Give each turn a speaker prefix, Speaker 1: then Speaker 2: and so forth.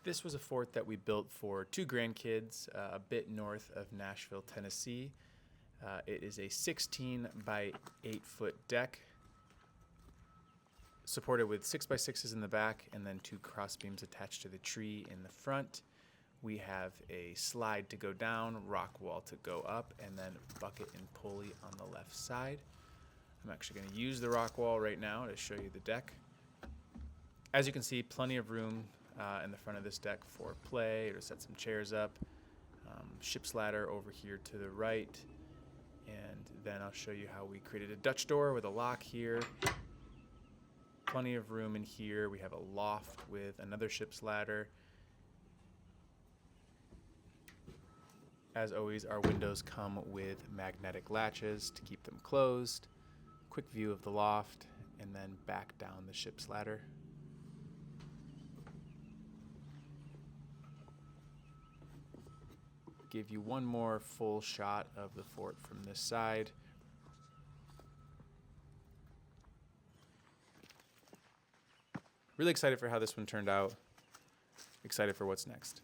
Speaker 1: This was a fort that we built for two grandkids a bit north of Nashville, Tennessee. It is a 16 by 8 foot deck supported with 6x6s in the back and then two cross beams attached to the tree in the front. We have a slide to go down, rock wall to go up, and then bucket and pulley on the left side. I'm actually going to use the rock wall right now to show you the deck. As you can see, plenty of room in the front of this deck for play or to set some chairs up. Ship's ladder over here to the right. And then I'll show you how we created a Dutch door with a lock here. Plenty of room in here. We have a loft with another ship's ladder. As always, our windows come with magnetic latches to keep them closed. Quick view of the loft, and then back down the ship's ladder. Give you one more full shot of the fort from this side. Really excited for how this one turned out. Excited for what's next.